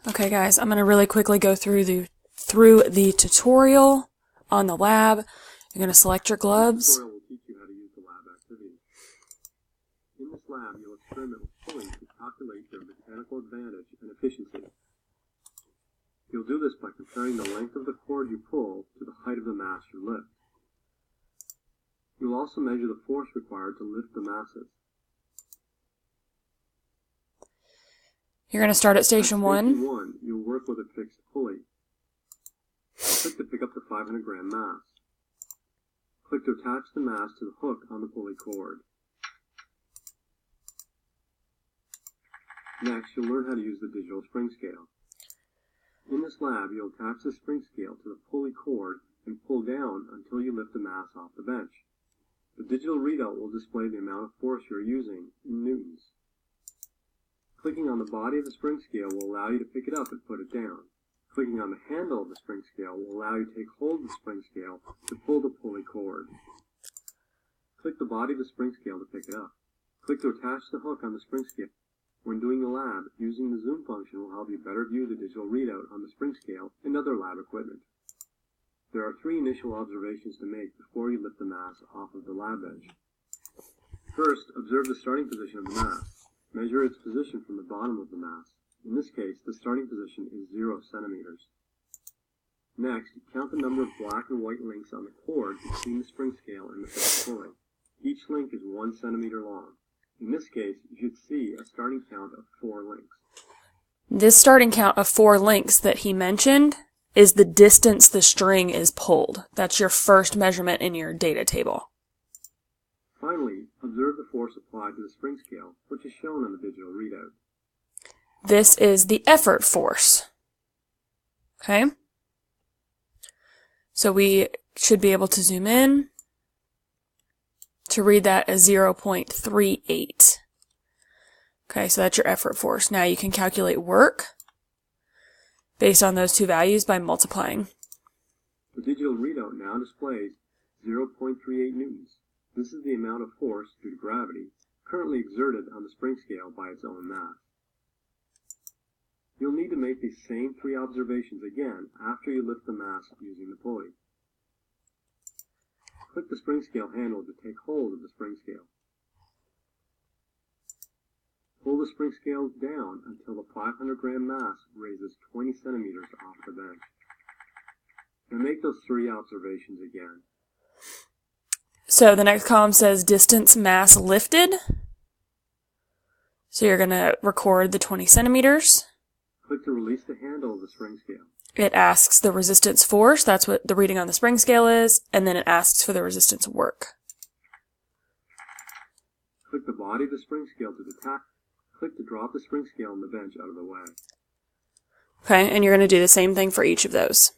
Okay guys, I'm going to really quickly go through the tutorial on the lab. You're going to select your gloves. This tutorial will teach you how to use the lab activity. In this lab, you'll experiment with pulleys to calculate their mechanical advantage and efficiency. You'll do this by comparing the length of the cord you pull to the height of the mass you lift. You'll also measure the force required to lift the masses. You're going to start at station 1. Station 1, you'll work with a fixed pulley. Click to pick up the 500 gram mass. Click to attach the mass to the hook on the pulley cord. Next, you'll learn how to use the digital spring scale. In this lab, you'll attach the spring scale to the pulley cord and pull down until you lift the mass off the bench. The digital readout will display the amount of force you're using in newtons. Clicking on the body of the spring scale will allow you to pick it up and put it down. Clicking on the handle of the spring scale will allow you to take hold of the spring scale to pull the pulley cord. Click the body of the spring scale to pick it up. Click to attach the hook on the spring scale. When doing the lab, using the zoom function will help you better view the digital readout on the spring scale and other lab equipment. There are 3 initial observations to make before you lift the mass off of the lab bench. First, observe the starting position of the mass. Measure its position from the bottom of the mass. In this case, the starting position is 0 centimeters. Next, count the number of black and white links on the cord between the spring scale and the fixed pulley. Each link is 1 centimeter long. In this case, you should see a starting count of 4 links. This starting count of 4 links that he mentioned is the distance the string is pulled. That's your first measurement in your data table. Finally, observe the force applied to the spring scale, which is shown on the digital readout. This is the effort force. Okay? So we should be able to zoom in to read that as 0.38. Okay, so that's your effort force. Now you can calculate work based on those 2 values by multiplying. The digital readout now displays 0.38 newtons. This is the amount of force due to gravity currently exerted on the spring scale by its own mass. You'll need to make these same 3 observations again after you lift the mass using the pulley. Click the spring scale handle to take hold of the spring scale. Pull the spring scale down until the 500 gram mass raises 20 centimeters off the bench. And make those 3 observations again. So the next column says distance mass lifted. So you're going to record the 20 centimeters. Click to release the handle of the spring scale. It asks the resistance force, that's what the reading on the spring scale is, and then it asks for the resistance work. Click the body of the spring scale to detach. Click to drop the spring scale on the bench out of the way. Okay, and you're going to do the same thing for each of those.